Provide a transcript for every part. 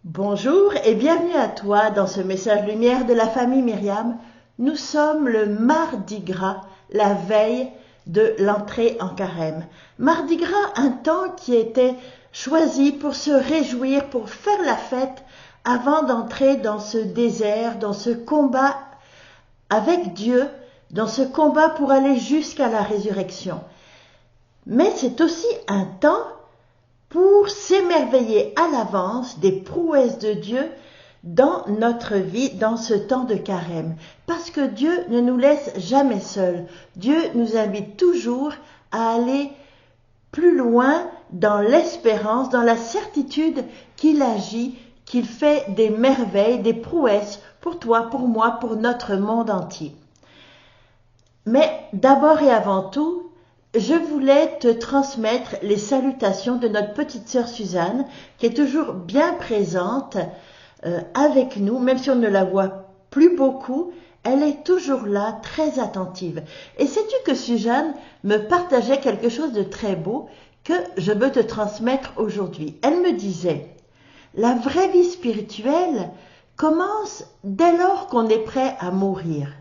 Bonjour et bienvenue à toi dans ce message lumière de la famille Myriam. Nous sommes le mardi gras, la veille de l'entrée en carême. Mardi gras, un temps qui était choisi pour se réjouir, pour faire la fête avant d'entrer dans ce désert, dans ce combat avec Dieu, dans ce combat pour aller jusqu'à la résurrection. Mais c'est aussi un temps pour s'émerveiller à l'avance des prouesses de Dieu dans notre vie, dans ce temps de carême. Parce que Dieu ne nous laisse jamais seuls. Dieu nous invite toujours à aller plus loin dans l'espérance, dans la certitude qu'il agit, qu'il fait des merveilles, des prouesses pour toi, pour moi, pour notre monde entier. Mais d'abord et avant tout, je voulais te transmettre les salutations de notre petite sœur Suzanne, qui est toujours bien présente avec nous, même si on ne la voit plus beaucoup, elle est toujours là, très attentive. Et sais-tu que Suzanne me partageait quelque chose de très beau que je veux te transmettre aujourd'hui. Elle me disait, la vraie vie spirituelle commence dès lors qu'on est prêt à mourir.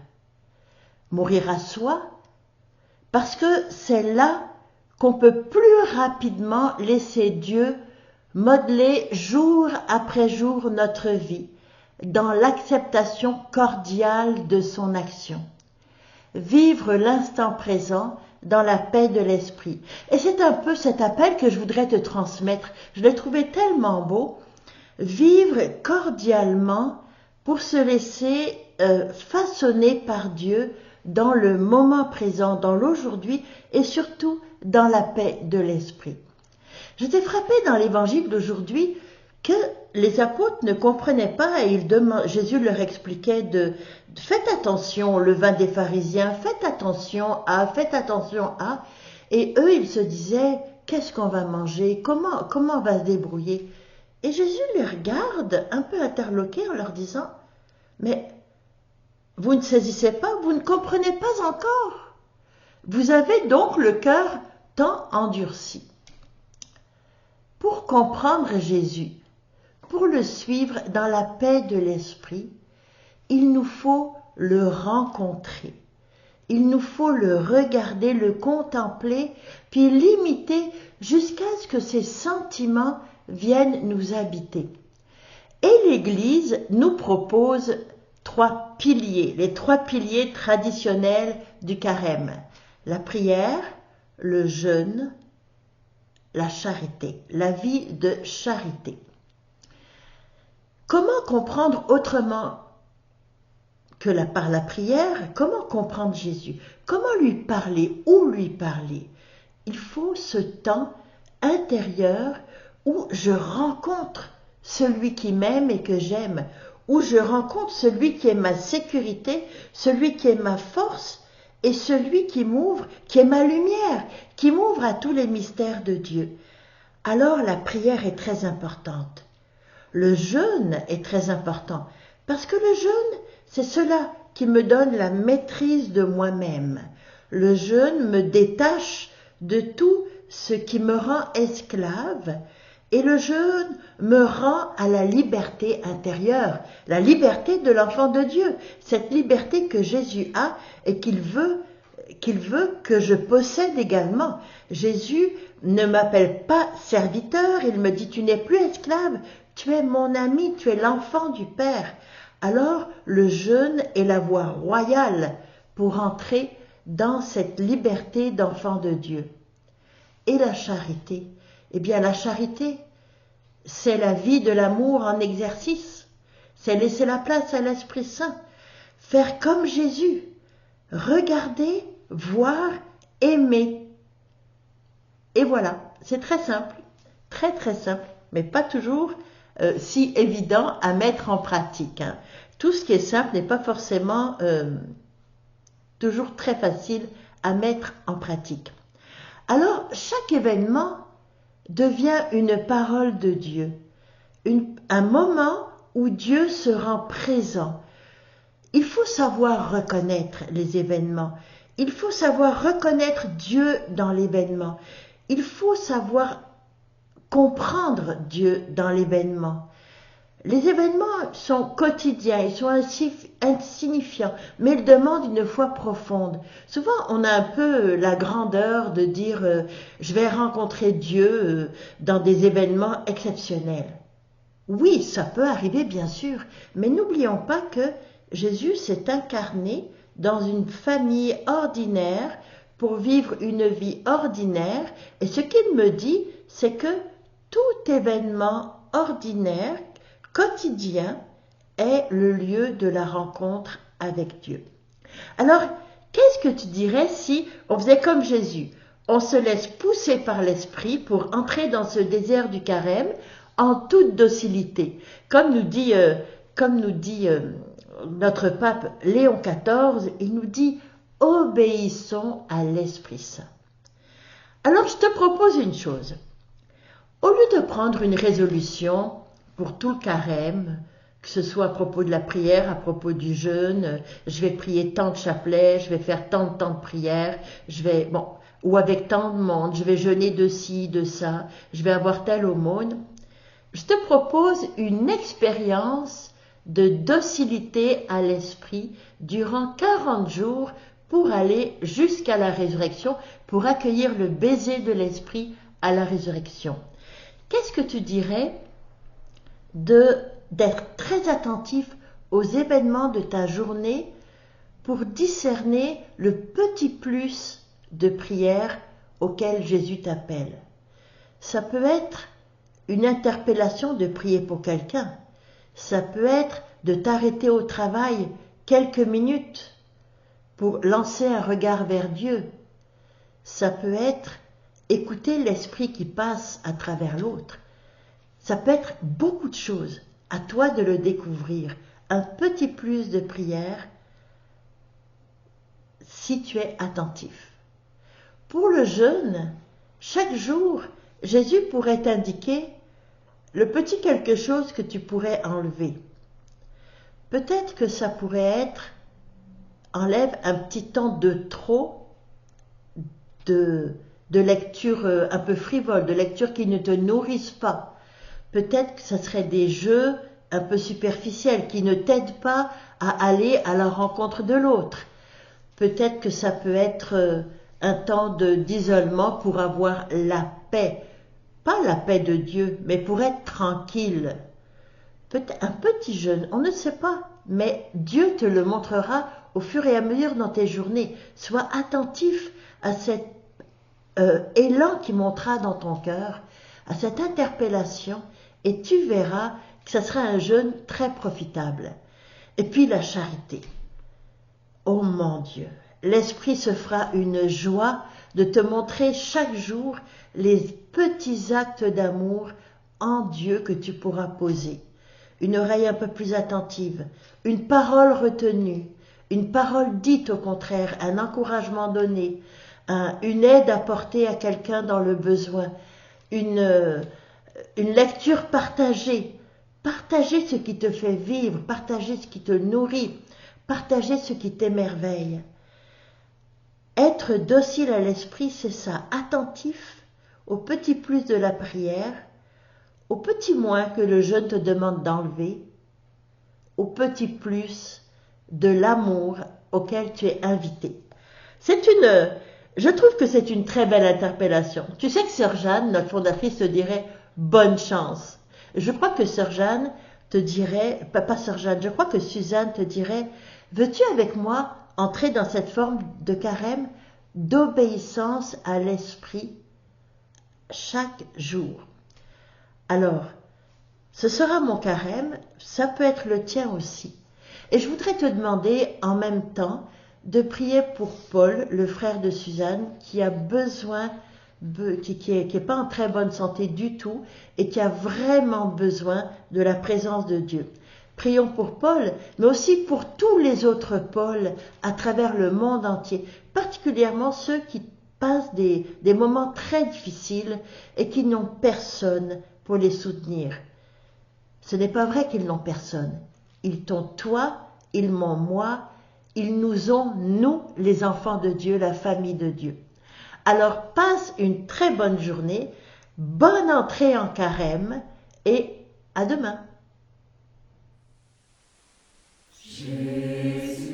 Mourir à soi, parce que c'est là qu'on peut plus rapidement laisser Dieu modeler jour après jour notre vie, dans l'acceptation cordiale de son action. Vivre l'instant présent dans la paix de l'esprit. Et c'est un peu cet appel que je voudrais te transmettre. Je l'ai trouvé tellement beau. Vivre cordialement pour se laisser façonner par Dieu dans le moment présent, dans l'aujourd'hui et surtout dans la paix de l'esprit. J'étais frappée dans l'évangile d'aujourd'hui que les apôtres ne comprenaient pas et Jésus leur expliquait faites attention, le vin des pharisiens, faites attention à, et eux ils se disaient qu'est-ce qu'on va manger, comment on va se débrouiller. Et Jésus les regarde un peu interloqués en leur disant mais vous ne saisissez pas, vous ne comprenez pas encore. Vous avez donc le cœur tant endurci. Pour comprendre Jésus, pour le suivre dans la paix de l'esprit, il nous faut le rencontrer. Il nous faut le regarder, le contempler, puis l'imiter jusqu'à ce que ses sentiments viennent nous habiter. Et l'Église nous propose trois piliers, les trois piliers traditionnels du carême. La prière, le jeûne, la charité, la vie de charité. Comment comprendre autrement que par la prière, comment comprendre Jésus? Comment lui parler? Où lui parler? Il faut ce temps intérieur où je rencontre celui qui m'aime et que j'aime, où je rencontre celui qui est ma sécurité, celui qui est ma force et celui qui m'ouvre, qui est ma lumière, qui m'ouvre à tous les mystères de Dieu. Alors la prière est très importante. Le jeûne est très important parce que le jeûne, c'est cela qui me donne la maîtrise de moi-même. Le jeûne me détache de tout ce qui me rend esclave et le jeûne me rend à la liberté intérieure, la liberté de l'enfant de Dieu, cette liberté que Jésus a et qu'il veut que je possède également. Jésus ne m'appelle pas serviteur, il me dit tu n'es plus esclave, tu es mon ami, tu es l'enfant du Père. Alors le jeûne est la voie royale pour entrer dans cette liberté d'enfant de Dieu. Et la charité? Eh bien la charité, c'est la vie de l'amour en exercice, c'est laisser la place à l'Esprit Saint, faire comme Jésus, regarder, voir, aimer. Et voilà, c'est très simple, très très simple, mais pas toujours si évident à mettre en pratique. Hein. Tout ce qui est simple n'est pas forcément toujours très facile à mettre en pratique. Alors, chaque événement devient une parole de Dieu, un moment où Dieu se rend présent. Il faut savoir reconnaître les événements, il faut savoir reconnaître Dieu dans l'événement, il faut savoir comprendre Dieu dans l'événement. Les événements sont quotidiens, ils sont insignifiants, mais ils demandent une foi profonde. Souvent, on a un peu la grandeur de dire je vais rencontrer Dieu dans des événements exceptionnels. Oui, ça peut arriver bien sûr, mais n'oublions pas que Jésus s'est incarné dans une famille ordinaire pour vivre une vie ordinaire, et ce qu'il me dit, c'est que tout événement ordinaire, quotidien, est le lieu de la rencontre avec Dieu. Alors, qu'est-ce que tu dirais si on faisait comme Jésus? On se laisse pousser par l'Esprit pour entrer dans ce désert du Carême en toute docilité. Comme nous dit notre pape Léon XIV, il nous dit « Obéissons à l'Esprit Saint ». Alors, je te propose une chose. Au lieu de prendre une résolution pour tout le Carême, que ce soit à propos de la prière, à propos du jeûne, je vais prier tant de chapelets, je vais faire tant de temps de prière, ou avec tant de monde, je vais jeûner de ci, de ça, je vais avoir telle aumône. Je te propose une expérience de docilité à l'esprit durant 40 jours pour aller jusqu'à la résurrection, pour accueillir le baiser de l'esprit à la résurrection. Qu'est-ce que tu dirais d'être très attentif aux événements de ta journée pour discerner le petit plus de prière auquel Jésus t'appelle? Ça peut être une interpellation de prier pour quelqu'un. Ça peut être de t'arrêter au travail quelques minutes pour lancer un regard vers Dieu. Ça peut être écouter l'esprit qui passe à travers l'autre. Ça peut être beaucoup de choses. À toi de le découvrir. Un petit plus de prière si tu es attentif. Pour le jeûne, chaque jour, Jésus pourrait t'indiquer le petit quelque chose que tu pourrais enlever. Peut-être que ça pourrait être enlève un petit temps de trop de lecture un peu frivole, de lecture qui ne te nourrissent pas. Peut-être que ce serait des jeux un peu superficiels qui ne t'aident pas à aller à la rencontre de l'autre. Peut-être que ça peut être un temps d'isolement pour avoir la paix. Pas la paix de Dieu, mais pour être tranquille. Peut-être un petit jeûne, on ne sait pas, mais Dieu te le montrera au fur et à mesure dans tes journées. Sois attentif à cet élan qui montera dans ton cœur, à cette interpellation, et tu verras que ça sera un jeûne très profitable. Et puis la charité. Oh mon Dieu, l'Esprit se fera une joie de te montrer chaque jour les petits actes d'amour en Dieu que tu pourras poser. Une oreille un peu plus attentive, une parole retenue, une parole dite au contraire, un encouragement donné, une aide apportée à quelqu'un dans le besoin, une lecture partagée. Partager ce qui te fait vivre, partager ce qui te nourrit, partager ce qui t'émerveille. Être docile à l'esprit, c'est ça, attentif au petit plus de la prière, au petit moins que le jeûne te demande d'enlever, au petit plus de l'amour auquel tu es invité. Je trouve que c'est une très belle interpellation. Tu sais que Sœur Jeanne, notre fondatrice, te dirait bonne chance. Je crois que Sœur Jeanne te dirait, pas Sœur Jeanne, je crois que Suzanne te dirait, veux-tu avec moi entrer dans cette forme de carême d'obéissance à l'esprit chaque jour? Alors, ce sera mon carême, ça peut être le tien aussi. Et je voudrais te demander en même temps de prier pour Paul, le frère de Suzanne, qui a besoin, qui est pas en très bonne santé du tout et qui a vraiment besoin de la présence de Dieu. Prions pour Paul, mais aussi pour tous les autres Pauls à travers le monde entier, particulièrement ceux qui passent des moments très difficiles et qui n'ont personne pour les soutenir. Ce n'est pas vrai qu'ils n'ont personne. Ils t'ont toi, ils m'ont moi, ils nous ont, nous, les enfants de Dieu, la famille de Dieu. Alors passe une très bonne journée, bonne entrée en carême et à demain. Jésus.